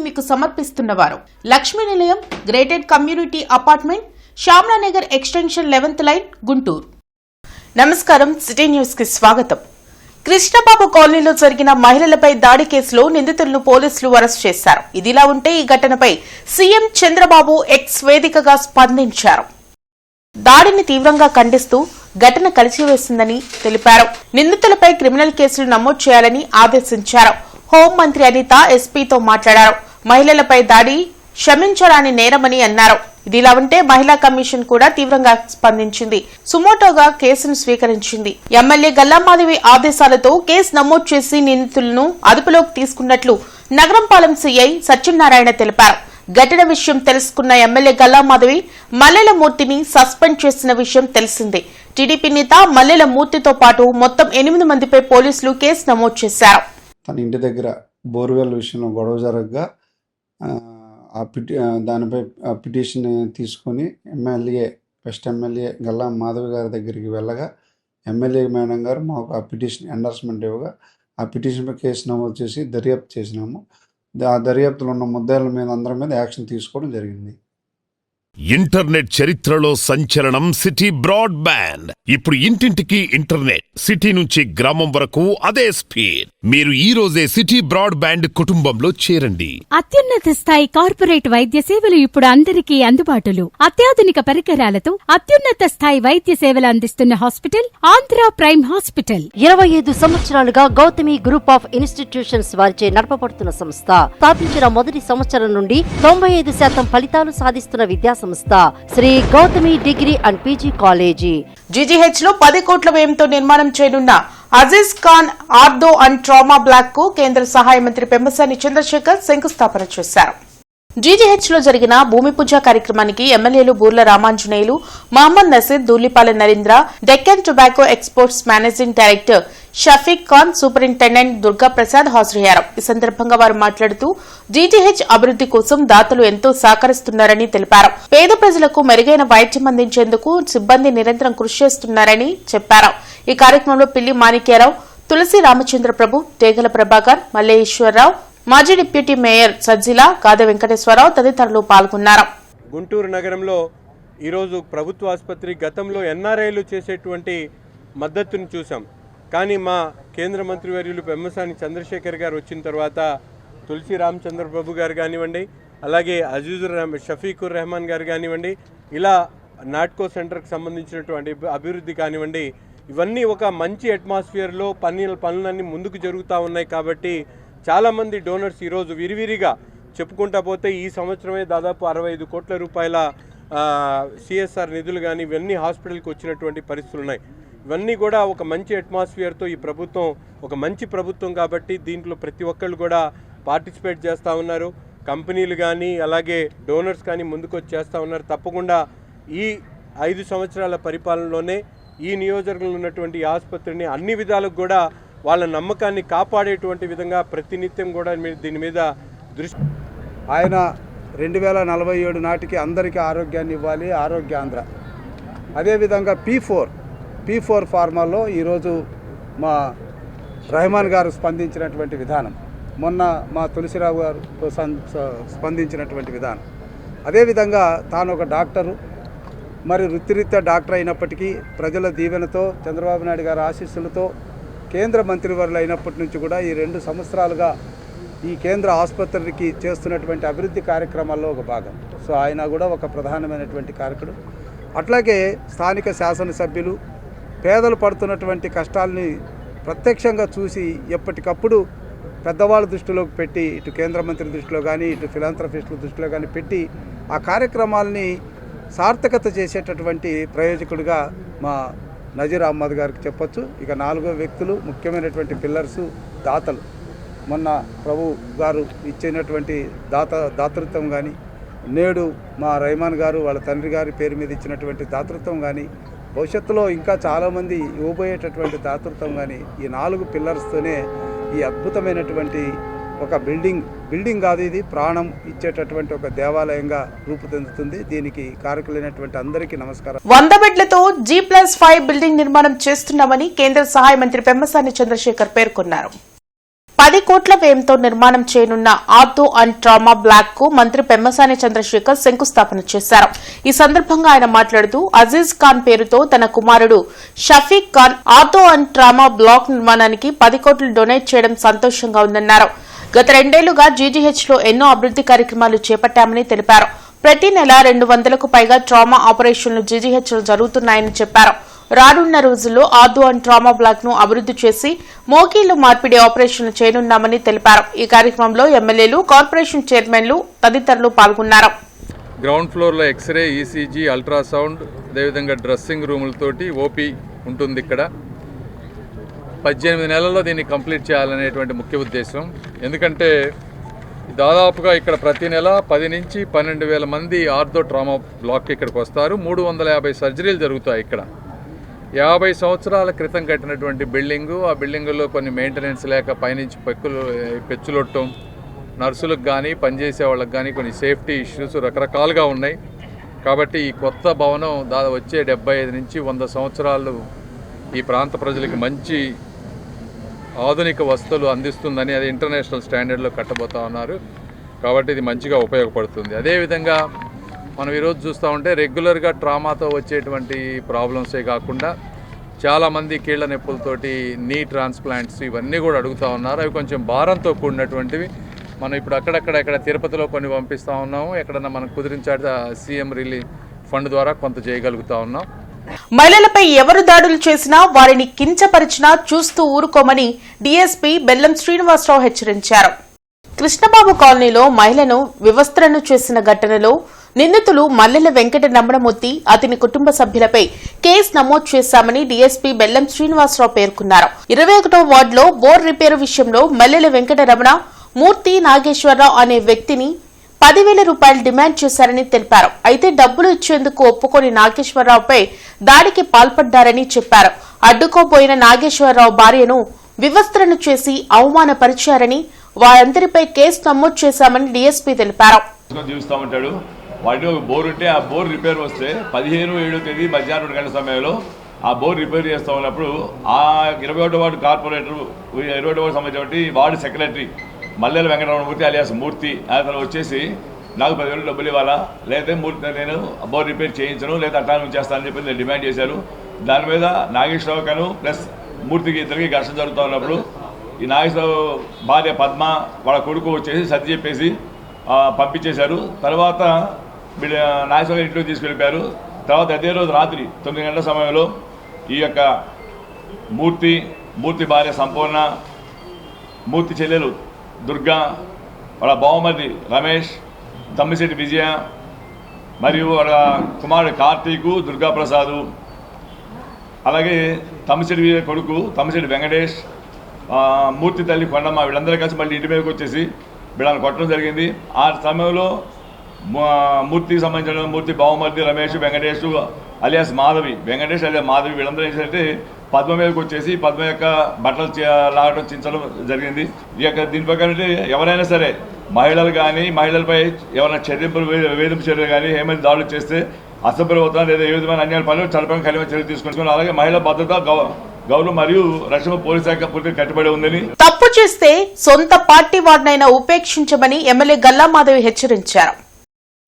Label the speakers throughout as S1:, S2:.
S1: మీకు సమర్పిస్తున్నవారు Lakshmi Nilayam gated community apartment Shyamala Nagar extension 11th line Guntur. నమస్కారం, city news కి స్వాగతం. కృష్ణబాబు కాలనీలో జరిగిన మహిళలపై దాడి కేసులో నిందితులను పోలీసులు అరెస్ట్ చేశారు. ఇదిలా ఉంటే ఈ ఘటనపై సీఎం చంద్రబాబు ఎక్స్ వేదికగా స్పందించారు. దాడిని తీవ్రంగా ఖండిస్తూ ఘటన కలిసివేసిందని తెలిపారు. నిందితులపై క్రిమినల్ కేసులు నమోదు చేయాలని ఆదేశించారు. హోంమంత్రి అనిత ఎస్పీతో మాట్లాడారు. మహిళలపై దాడి క్షమించరాని నేరమని అన్నారు. ఇదిలా ఉంటే మహిళా కమిషన్ కూడా తీవ్రంగా స్పందించింది. సుమోటోగా కేసును స్వీకరించింది. ఎమ్మెల్యే గల్లామాధవి ఆదేశాలతో కేసు నమోదు చేసి నిందితులను అదుపులోకి తీసుకున్నట్లు నగరంపాలెం సీఐ సత్యనారాయణ తెలిపారు. ఘటన విషయం తెలుసుకున్న ఎమ్మెల్యే గల్లామాధవి మల్లెల మూర్తిని సస్పెండ్ చేసిన విషయం తెలిసిందే. టీడీపీ నేత మల్లెల మూర్తితో పాటు మొత్తం 8 మందిపై పోలీసులు కేసు నమోదు చేశారు.
S2: తన ఇంటి దగ్గర బోర్వెల్ విషయంలో గొడవ జరగగా దానిపై పిటిషన్ తీసుకొని ఫస్ట్ ఎమ్మెల్యే గల్లా మాధవి గారి దగ్గరికి వెళ్ళగా ఎమ్మెల్యే మేడం గారు మాకు ఆ పిటిషన్ ఎండార్స్మెంట్ ఇవ్వగా ఆ పిటిషన్పై కేసు నమోదు చేసి దర్యాప్తు చేసినాము. ఆ దర్యాప్తులో ఉన్న ముద్దాయిల మీద అందరి మీద యాక్షన్ తీసుకోవడం జరిగింది.
S3: ఇంటర్నెట్ చరిత్రలో సంచలనం సిటీ బ్రాడ్బ్యాండ్. ఇప్పుడు ఇంటింటికి ఇంటర్నెట్, సిటీ నుంచి గ్రామం వరకు అదే స్పీడ్. మీరు ఈ రోజే సిటీ బ్రాడ్బ్యాండ్ కుటుంబంలో చేరండి.
S4: అత్యున్నత స్థాయి కార్పొరేట్ వైద్య సేవలు ఇప్పుడు అందరికీ అందుబాటులో. అత్యాధునిక పరికరాలతో అత్యున్నత స్థాయి వైద్య సేవలు అందిస్తున్న హాస్పిటల్ ఆంధ్ర ప్రైమ్ హాస్పిటల్.
S5: 25 సంవత్సరాలుగా గౌతమి గ్రూప్ ఆఫ్ ఇన్స్టిట్యూషన్స్ వారిచే నడపబడుతున్న సంస్థ. స్థాపించిన మొదటి సంవత్సరం నుండి 95% ఫలితాలు సాధిస్తున్న విద్యా సంస్థ Shri Gautami degree and PG college.
S1: GGH లో 10 కోట్ల వ్యయంతో నిర్మాణం చేయనున్న Aziz Khan ortho and trauma block కు కేంద్ర సహాయ మంత్రి పెమ్మసాని చంద్రశేఖర్ శంకుస్థాపన చేశారు. జీజీహెచ్ లో జరిగిన భూమి పూజ కార్యక్రమానికి ఎమ్మెల్యేలు Burla Ramanjaneyulu, Mohammed Naseer, Dhulipalem Narendra, Deccan tobacco exports managing director Shafiq Khan, superintendent Durgaprasad హాజరయ్యారు. ఈ సందర్భంగా వారు మాట్లాడుతూ జీజీహెచ్ అభివృద్ది కోసం దాతలు ఎంతో సహకరిస్తున్నారని తెలిపారు. పేద ప్రజలకు మెరుగైన వైద్యం అందించేందుకు సిబ్బంది నిరంతరం కృషి చేస్తున్నారని చెప్పారు. ఈ కార్యక్రమంలో పిల్లి మాణిక్యారావు, తులసి రామచంద్ర ప్రభు, టేగల ప్రభాకర్, మల్లేశ్వరరావు, మాజీ డిప్యూటీ మేయర్ సజ్జిల, గాదె వెంకటేశ్వరరావు తదితరులు పాల్గొన్నారు.
S6: గుంటూరు నగరంలో ఈరోజు ప్రభుత్వ ఆసుపత్రి గతంలో ఎన్ఆర్ఐలు చేసేటువంటి మద్దతును చూసాం. కానీ మా కేంద్ర మంత్రివర్యులు పెమ్మసాని చంద్రశేఖర్ గారు వచ్చిన తర్వాత తులసి రామచంద్ర ప్రభు గారు కానివ్వండి, అలాగే షఫీకుర్ రెహమాన్ గారు కానివ్వండి, ఇలా నాట్కో సెంటర్కి సంబంధించినటువంటి అభివృద్ధి కానివ్వండి, ఇవన్నీ ఒక మంచి అట్మాస్ఫియర్లో పనులన్నీ ముందుకు జరుగుతూ ఉన్నాయి. కాబట్టి చాలామంది డోనర్స్ ఈరోజు విరివిరిగా చెప్పుకుంటా పోతే ఈ సంవత్సరమే దాదాపు 65 కోట్ల రూపాయల సిఎస్ఆర్ నిధులు కానీ ఇవన్నీ హాస్పిటల్కి వచ్చినటువంటి పరిస్థితులు ఉన్నాయి. ఇవన్నీ కూడా ఒక మంచి అట్మాస్ఫియర్తో ఈ ప్రభుత్వం ఒక మంచి ప్రభుత్వం కాబట్టి దీంట్లో ప్రతి ఒక్కళ్ళు కూడా పార్టిసిపేట్ చేస్తూ ఉన్నారు. కంపెనీలు కానీ అలాగే డోనర్స్ కానీ ముందుకు వచ్చి చేస్తూ ఉన్నారు. తప్పకుండా ఈ 5 సంవత్సరాల పరిపాలనలోనే ఈ నియోజకవర్గంలో ఉన్నటువంటి ఆసుపత్రిని అన్ని విధాలకు కూడా వాళ్ళ నమ్మకాన్ని కాపాడేటువంటి విధంగా ప్రతినిత్యం కూడా దీని మీద దృష్టి.
S7: ఆయన 2047 నాటికి అందరికీ ఆరోగ్యాన్ని ఇవ్వాలి, ఆరోగ్యాంధ్ర. అదేవిధంగా P4 ఫార్మాలో ఈరోజు మా రెహమాన్ గారు స్పందించినటువంటి విధానం, మొన్న మా తులసిరావు గారు స్పందించినటువంటి విధానం. అదేవిధంగా తాను ఒక డాక్టరు, మరి వృత్తిరీత్యా డాక్టర్ అయినప్పటికీ ప్రజల దీవెనతో చంద్రబాబు నాయుడు గారి ఆశీస్సులతో కేంద్ర మంత్రివర్యులు అయినప్పటి నుంచి కూడా ఈ 2 సంవత్సరాలుగా ఈ కేంద్ర ఆసుపత్రికి చేస్తున్నటువంటి అభివృద్ధి కార్యక్రమాల్లో ఒక భాగం. సో ఆయన కూడా ఒక ప్రధానమైనటువంటి కారకుడు. అట్లాగే స్థానిక శాసనసభ్యులు పేదలు పడుతున్నటువంటి కష్టాలని ప్రత్యక్షంగా చూసి ఎప్పటికప్పుడు పెద్దవాళ్ళ దృష్టిలోకి పెట్టి, ఇటు కేంద్ర మంత్రి దృష్టిలో కానీ ఇటు ఫిలాంథ్రఫిస్టుల దృష్టిలో కానీ పెట్టి ఆ కార్యక్రమాలని సార్థకత చేసేటటువంటి ప్రయోజకుడిగా మా నజీర్ అహ్మద్ గారికి చెప్పొచ్చు. ఇక 4వ వ్యక్తులు ముఖ్యమైనటువంటి పిల్లర్సు దాతలు. మొన్న ప్రభు గారు ఇచ్చినటువంటి దాతృత్వం కానీ, నేడు మా రెహమాన్ గారు వాళ్ళ తండ్రి గారి పేరు మీద ఇచ్చినటువంటి దాతృత్వం కానీ, భవిష్యత్తులో ఇంకా చాలామంది ఇవ్వబోయేటటువంటి దాతృత్వం కానీ, ఈ 4 పిల్లర్స్తోనే ఈ అద్భుతమైనటువంటి ఒక బిల్డింగ్ కాదు, ఇది ప్రాణం ఇచ్చేటటువంటి ఒక దేవాలయంగా రూపుదిద్దుతుంది. దీనికి కారకులైనటువంటి అందరికీ నమస్కారం.
S1: 100 బెడ్లతో G+5 బిల్డింగ్ నిర్మాణం చేస్తున్నామని కేంద్ర సహాయ మంత్రి పెమ్మసాని చంద్రశేఖర్ పేర్కొన్నారు. 10 కోట్ల వ్యయంతో నిర్మాణం చేయనున్న ఆర్థో అండ్ ట్రామా బ్లాక్ కు మంత్రి పెమ్మసాని చంద్రశేఖర్ శంకుస్థాపన చేశారు. ఈ సందర్భంగా ఆయన మాట్లాడుతూ అజీజ్ ఖాన్ పేరుతో తన కుమారుడు Shafiq Khan ortho and trauma block నిర్మాణానికి 10 కోట్లు డొనేట్ చేయడం సంతోషంగా ఉందన్నారు. గత 2 ఏళ్లుగా జీజీహెచ్ లో ఎన్నో అభివృద్ది కార్యక్రమాలు చేపట్టామని తెలిపారు. ప్రతి నెల 200కు పైగా ట్రామా ఆపరేషన్లు జీజీహెచ్ లో జరుగుతున్నాయని చెప్పారు. రానున్న రోజుల్లో ఆర్థో అండ్ ట్రామా బ్లాక్ ను అభివృద్ది చేసి మోకీలు మార్పిడి ఆపరేషన్లు చేయనున్నామని తెలిపారు. ఈ కార్యక్రమంలో ఎమ్మెల్యేలు, కార్పొరేషన్ చైర్మన్లు తదితరులు పాల్గొన్నారు.
S8: గ్రౌండ్ ఫ్లోర్లో ఎక్స్రే, ఈసీజీ, అల్ట్రాసౌండ్, అదేవిధంగా డ్రెస్సింగ్ రూములతోటి ఓపీ ఉంటుంది. ఇక్కడ 18 నెలల్లో దీన్ని కంప్లీట్ చేయాలనేటువంటి ముఖ్య ఉద్దేశం. ఎందుకంటే దాదాపుగా ఇక్కడ ప్రతి నెల 10 నుంచి 12,000 మంది ఆర్థో ట్రామా బ్లాక్ ఇక్కడికి వస్తారు. 350 సర్జరీలు జరుగుతాయి. ఇక్కడ 50 సంవత్సరాల క్రితం కట్టినటువంటి బిల్డింగు, ఆ బిల్డింగులో కొన్ని మెయింటెనెన్స్ లేక పైనుంచి పెచ్చులొట్టం, నర్సులకు కానీ పనిచేసే వాళ్ళకి కానీ కొన్ని సేఫ్టీ ఇష్యూస్ రకరకాలుగా ఉన్నాయి. కాబట్టి ఈ కొత్త భవనం వచ్చే 75 నుంచి 100 సంవత్సరాలు ఈ ప్రాంత ప్రజలకి మంచి ఆధునిక వస్తువులు అందిస్తుందని, అది ఇంటర్నేషనల్ స్టాండర్డ్లో కట్టబోతా ఉన్నారు. కాబట్టి ఇది మంచిగా ఉపయోగపడుతుంది. అదేవిధంగా మనం ఈరోజు చూస్తూ ఉంటే రెగ్యులర్గా ట్రామాతో వచ్చేటువంటి ప్రాబ్లమ్సే కాకుండా చాలామంది కీళ్ల నొప్పులతోటి నీ ట్రాన్స్ప్లాంట్స్ ఇవన్నీ కూడా అడుగుతూ ఉన్నారు. అవి కొంచెం భారంతో కూడినటువంటివి. మనం ఇప్పుడు అక్కడక్కడ తిరుపతిలో కొన్ని పంపిస్తూ ఉన్నాము. ఎక్కడన్నా మనకు కుదిరించాడు సీఎం రిలీఫ్ ఫండ్ ద్వారా కొంత చేయగలుగుతా ఉన్నాం.
S1: మహిళలపై ఎవరు దాడులు చేసినా వారిని కించపరిచినా చూస్తూ ఊరుకోమని డీఎస్పీ బెల్లం శ్రీనివాసరావు హెచ్చరించారు. కృష్ణబాబు కాలనీలో మహిళను వివస్త్రను చేసిన ఘటనలో నిందితులు మల్లెల వెంకట రమణమూర్తి, అతని కుటుంబ సభ్యులపై కేసు నమోదు చేశామని డీఎస్పీ బెల్లం శ్రీనివాసరావు పేర్కొన్నారు. 21వ వార్డులో బోర్ రిపేరు విషయంలో మల్లెల వెంకట రమణ మూర్తి నాగేశ్వరరావు అనే వ్యక్తిని 10,000 రూపాయలు డిమాండ్ చేశారని తెలిపారు. అయితే డబ్బులు ఇచ్చేందుకు ఒప్పుకొని నాగేశ్వరరావుపై దాడికి పాల్పడ్డారని చెప్పారు. అడ్డుకోబోయిన నాగేశ్వరరావు భార్యను వివస్త్రను చేసి అవమానపరిచారని, వారందరిపై కేసు నమోదు చేశామని డీఎస్పీ తెలిపారు.
S9: వాటి ఒక బోర్ ఉంటే ఆ బోర్ రిపేర్ వస్తే 15/7 తేదీ మధ్యాహ్నం 2 గంటల సమయంలో ఆ బోర్ రిపేర్ చేస్తూ ఉన్నప్పుడు ఆ 21వ వార్డు కార్పొరేటర్, 21వ వార్డు సంబంధించిన వార్డు సెక్రటరీ మల్లెల వెంకటరమణమూర్తి అలియాస్ మూర్తి అతను వచ్చేసి నాకు 10,000 డబ్బులు ఇవ్వాలా, లేదా మూర్తి నేను బోర్ రిపేర్ చేయించను, లేదా అట్లా చేస్తానని చెప్పి నేను డిమాండ్ చేశారు. దాని మీద నాగేశ్వరరావు కను ప్లస్ మూర్తికి ఇద్దరికి ఘర్షణ జరుగుతూ ఉన్నప్పుడు ఈ నాగేశ్వరరావు భార్య పద్మ వాళ్ళ కొడుకు వచ్చేసి సర్ది చెప్పేసి పంపించేశారు. తర్వాత నాగేశ్వరరావు ఇంట్లోకి తీసుకెళ్ళిపోయారు. తర్వాత అదే రోజు రాత్రి 9 గంటల సమయంలో ఈ యొక్క మూర్తి భార్య సంపూర్ణ, మూర్తి చెల్లెలు దుర్గా, వాళ్ళ బావమరిది రమేష్, తమ్మిశెట్టి విజయ మరియు వాళ్ళ కుమారుడు కార్తీకు, దుర్గాప్రసాదు, అలాగే తమ్మిశెట్టి విజయ కొడుకు తమ్మిశెట్టి వెంకటేష్, మూర్తి తల్లి కొండమ్మ, వీళ్ళందరూ కలిసి మళ్ళీ ఇంటి మీదకి వచ్చేసి వీళ్ళని కొట్టడం జరిగింది. ఆ సమయంలో మూర్తికి సంబంధించిన మూర్తి బావమరిది రమేష్, వెంకటేష్ అలియాస్ మాధవి, వెంకటేష్ అలియాస్ మాధవి వీళ్ళందరూ ఏంటంటే పద్మ మీదకి వచ్చేసి పద్మ యొక్క బట్టలు లాగడం, చించడం జరిగింది. ఈ యొక్క దీని ప్రకారం ఎవరైనా సరే మహిళలు కానీ మహిళలపై ఎవరైనా వేధింపు చర్యలు కానీ ఏమైనా దాడులు చేస్తే అసభ్యమవుతున్నా లేదా ఏ విధమైన అన్యాయ పనులు చట్టపరంగా కలిగిన చర్యలు తీసుకుంటున్నాం. అలాగే మహిళా భద్రత గౌరవం మరియు రక్షణ పోలీస్ శాఖ పూర్తిగా కట్టుబడి ఉందని,
S1: తప్పు చేస్తే సొంత పార్టీ వారినైనా ఉపేక్షించమని ఎమ్మెల్యే గల్లామాధవి హెచ్చరించారు.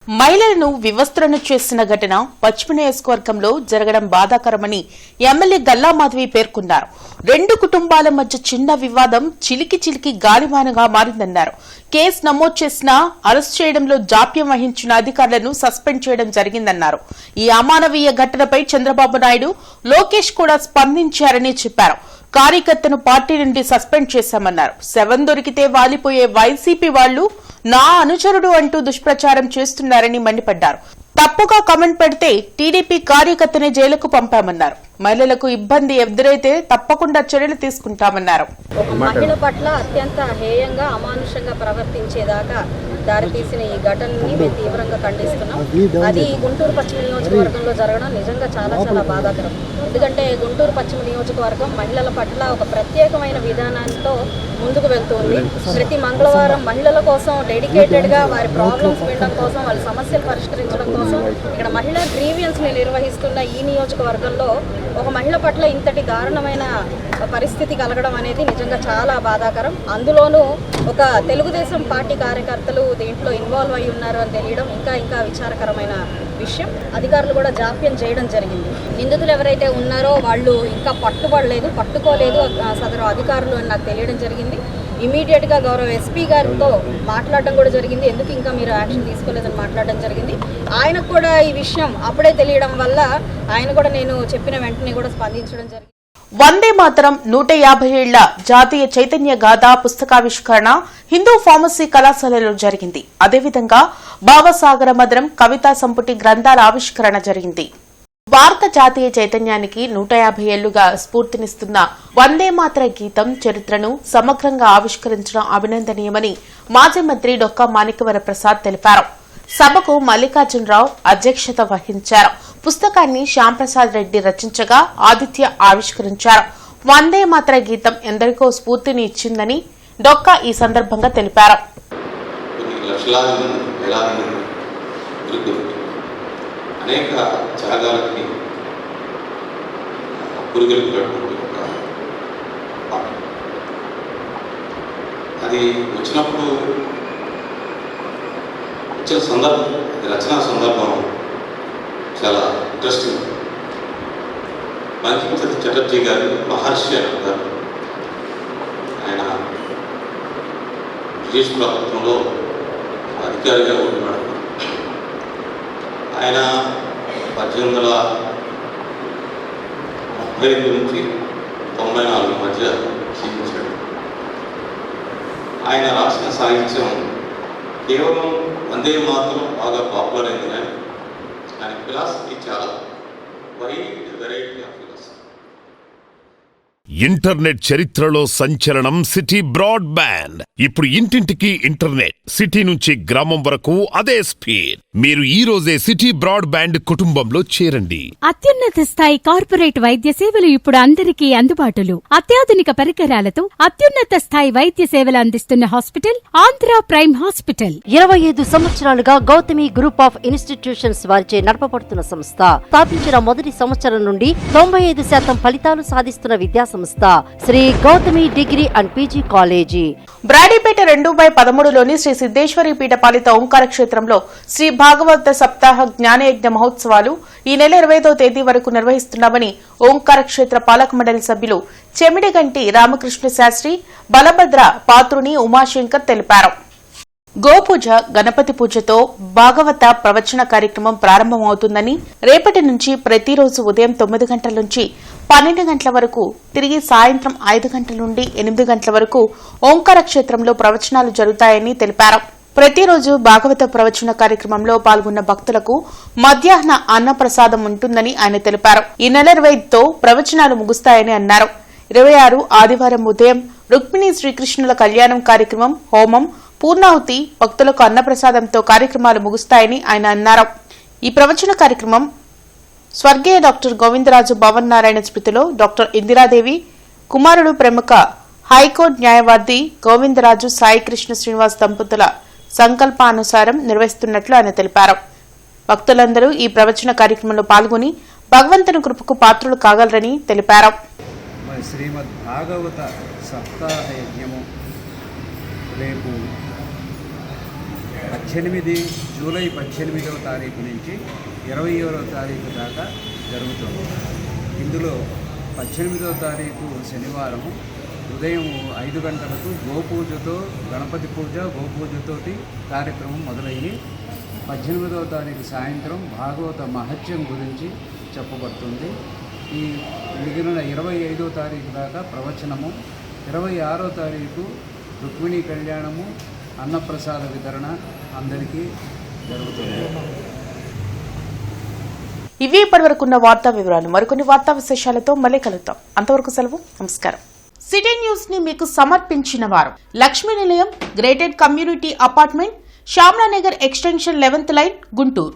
S1: మహిళలను వివస్త్రను చేసిన ఘటన పశ్చిమ నియోజకవర్గంలో జరగడం బాధాకరమని ఎమ్మెల్యే గల్లామాధవి పేర్కొన్నారు. 2 కుటుంబాల మధ్య చిన్న వివాదం చిలికి గాలివానగా మారిందన్నారు. కేసు నమోదు చేసినా అరెస్ట్ చేయడంలో జాప్యం వహించిన అధికారులను సస్పెండ్ చేయడం జరిగిందన్నారు. ఈ అమానవీయ ఘటనపై చంద్రబాబు నాయుడు, లోకేష్ కూడా స్పందించారని చెప్పారు. కార్యకర్తను పార్టీ నుండి సస్పెండ్ చేశామన్నారు. శవం దొరికితే వాలిపోయే వైసీపీ వాళ్లు నా అనుచరుడు అంటూ దుష్ప్రచారం చేస్తున్నారని మండిపడ్డారు. తప్పుగా కామెంట్ పెడితే టీడీపీ కార్యకర్తనే జైలుకు పంపామన్నారు. మహిళలకు ఇబ్బంది ఎదురైతే తప్పకుండా చర్యలు తీసుకుంటామన్నారు.
S10: ఒక మహిళ పట్ల అత్యంత హేయంగా అమానుషంగా ప్రవర్తించేదాకా దారితీసిన ఈ ఘటనని మేము తీవ్రంగా ఖండిస్తున్నాం. అది గుంటూరు పశ్చిమ నియోజకవర్గంలో జరగడం నిజంగా చాలా బాధాకరం. ఎందుకంటే గుంటూరు పశ్చిమ నియోజకవర్గం మహిళల పట్ల ఒక ప్రత్యేకమైన విధానంతో ముందుకు వెళ్తుంది. ప్రతి మంగళవారం మహిళల కోసం డెడికేటెడ్గా వారి ప్రాబ్లమ్స్ వినడం కోసం, వాళ్ళ సమస్యలు పరిష్కరించడం కోసం ఇక్కడ మహిళా గ్రీవియన్స్ ని నిర్వహిస్తున్న ఈ నియోజకవర్గంలో ఒక మహిళ పట్ల ఇంతటి దారుణమైన పరిస్థితి కలగడం అనేది నిజంగా చాలా బాధాకరం. అందులోనూ ఒక తెలుగుదేశం పార్టీ కార్యకర్తలు దీంట్లో ఇన్వాల్వ్ అయి ఉన్నారు అని తెలియడం ఇంకా విచారకరమైన విషయం. అధికారులు కూడా జాప్యం చేయడం జరిగింది. నిందితులు ఎవరైతే ఉన్నారో వాళ్ళు ఇంకా పట్టుకోలేదు సదరు అధికారులు అని నాకు తెలియడం జరిగింది. ఇమీడియట్ గా గౌరవ ఎస్పీ గారితో మాట్లాడడం కూడా జరిగింది. ఎందుకు ఇంకా మీరు యాక్షన్ తీసుకోలేదని మాట్లాడడం జరిగింది. ఆయనకు కూడా ఈ విషయం అప్పుడే తెలియడం వల్ల ఆయన కూడా నేను చెప్పిన వెంటనే కూడా స్పందించడం జరిగింది.
S1: వందే మాతరం 150 ఏళ్ల జాతీయ చైతన్య గాథ పుస్తకావిష్కరణ హిందూ ఫార్మసీ కళాశాలలో జరిగింది. అదేవిధంగా భావసాగర మధురం కవితా సంపుటి గ్రంథాల ఆవిష్కరణ జరిగింది. భారత జాతీయ చైతన్యానికి 150 ఏళ్లుగా స్ఫూర్తినిస్తున్న వందే మాతర గీతం చరిత్రను సమగ్రంగా ఆవిష్కరించడం అభినందనీయమని మాజీ మంత్రి డొక్కా మాణిక్యవర ప్రసాద్ తెలిపారు. సభకు మల్లికార్జునరావు అధ్యక్షత వహించారు. పుస్తకాన్ని శ్యాంప్రసాద్ రెడ్డి రచించగా ఆదిత్య ఆవిష్కరించారు. వందే మాతర గీతం ఎందరికో స్ఫూర్తిని ఇచ్చిందని డొక్కా ఈ సందర్భంగా తెలిపారు.
S11: అనేక త్యాగాలకి పురుగొల్పినటువంటి ఒక పాట. అది వచ్చినప్పుడు వచ్చిన సందర్భం, అది రచనా సందర్భం చాలా ఇంట్రెస్టింగ్. బంకించంద్ర చటర్జీ గారు మహర్షి అంటారు. ఆయన బ్రిటిష్ ప్రభుత్వంలో అధికారిగా ఉన్నాడు. ఆయన 1835 నుంచి 94 మధ్య జీవించాడు. ఆయన రాసిన సాహిత్యం కేవలం వందే మాత్రం బాగా పాపులర్ అయింది, కానీ ఆయన ఫిలాసఫీ చాలా వెరైటీ ఆఫ్ ఫిలాసఫీ.
S3: ఇంటర్నెట్ చరిత్రలో సంచలనం సిటీ బ్రాడ్బ్యాండ్. ఇప్పుడు ఇంటింటికి ఇంటర్నెట్, సిటీ నుంచి గ్రామం వరకు అదే స్పీడ్. మీరు ఈ రోజే సిటీ బ్రాడ్బ్యాండ్ కుటుంబంలో చేరండి.
S4: అత్యున్నత స్థాయి కార్పొరేట్ వైద్య సేవలు ఇప్పుడు అందరికీ అందుబాటులో. అత్యాధునిక పరికరాలతో అత్యున్నత స్థాయి వైద్య సేవలు అందిస్తున్న హాస్పిటల్ ఆంధ్ర ప్రైమ్ హాస్పిటల్.
S5: 25 సంవత్సరాలుగా గౌతమి గ్రూప్ ఆఫ్ ఇన్స్టిట్యూషన్స్ వారిచే నడపబడుతున్న సంస్థ. స్థాపించిన మొదటి సంవత్సరం నుండి 95% ఫలితాలు సాధిస్తున్న విద్యా సంస్థ Shri Gautami degree and PG college.
S1: Brodipet 2/13లోని శ్రీ సిద్ధేశ్వరి పీఠ పాలిత ఓంకార క్షేత్రంలో శ్రీ భాగవత సప్తాహ జ్ఞానయజ్ఞ మహోత్సవాలు ఈ నెల 25వ తేదీ వరకు నిర్వహిస్తున్నామని ఓంకార క్షేత్ర పాలక మండలి సభ్యులు చెమిడిగంటి రామకృష్ణ శాస్త్రి, బలభద్ర పాత్రుని ఉమాశంకర్ తెలిపారు. గోపూజ, గణపతి పూజతో భాగవత ప్రవచన కార్యక్రమం ప్రారంభమవుతుందని, రేపటి నుంచి ప్రతిరోజు ఉదయం 9 గంటల నుంచి 12 గంటల వరకు, తిరిగి సాయంత్రం 5 గంటల నుండి 8 గంటల వరకు ఓంకార క్షేత్రంలో ప్రవచనాలు జరుగుతాయని తెలిపారు. ప్రతిరోజు భాగవత ప్రవచన కార్యక్రమంలో పాల్గొన్న భక్తులకు మధ్యాహ్న అన్నప్రసాదం ఉంటుందని ఆయన తెలిపారు. ఈ నెల 25తో ప్రవచనాలు ముగుస్తాయని అన్నారు. 26 ఆదివారం ఉదయం రుక్మిణీ శ్రీకృష్ణుల కళ్యాణం కార్యక్రమం, హోమం, పూర్ణాహుతి, భక్తులకు అన్నప్రసాదంతో కార్యక్రమాలు ముగుస్తాయని ఆయన అన్నారు. ఈ ప్రవచన కార్యక్రమం స్వర్గీయ డాక్టర్ గోవిందరాజు భవన్ నారాయణ స్మృతిలో డాక్టర్ ఇందిరాదేవి కుమారుడు ప్రముఖ హైకోర్టు న్యాయవాది గోవిందరాజు సాయి కృష్ణ శ్రీనివాస్ దంపతుల సంకల్పానుసారం నిర్వహిస్తున్నట్లు ఆయన తెలిపారు. భక్తులందరూ ఈ ప్రవచన కార్యక్రమంలో పాల్గొని భగవంతుని కృపకు పాత్రులు కాగలరని తెలిపారు.
S7: శ్రీమద్ భాగవత సప్తాహ యజ్ఞము రేపు 18 జూలై 18వ తారీఖు నుంచి 21వ తారీఖు దాకా జరుగుతుంది. ఇందులో 18వ తారీఖు శనివారము ఉదయం 5 గంటలకు గోపూజతో, గణపతి పూజ, గోపూజతోటి కార్యక్రమం మొదలయ్యి 18వ తారీఖు సాయంత్రం భాగవత మహత్యం గురించి చెప్పబడుతుంది. ఈ మిగిలిన 25వ తారీఖు దాకా ప్రవచనము, 26వ తారీఖు రుక్మిణీ కళ్యాణము, అన్నప్రసాద వితరణ అందరికీ జరుగుతుంది.
S1: ఇవి ఇప్పటివరకున్న వార్తా వివరాలు. మరికొన్ని వార్తా విశేషాలతో మళ్ళీ కలుద్దాం. అంతవరకు సెలవు, నమస్కారం. సిటీ న్యూస్ ని మీకు సమర్పించిన వారు Lakshmi Nilayam, gated community apartment, Shyamalanagar extension 11th line, Guntur.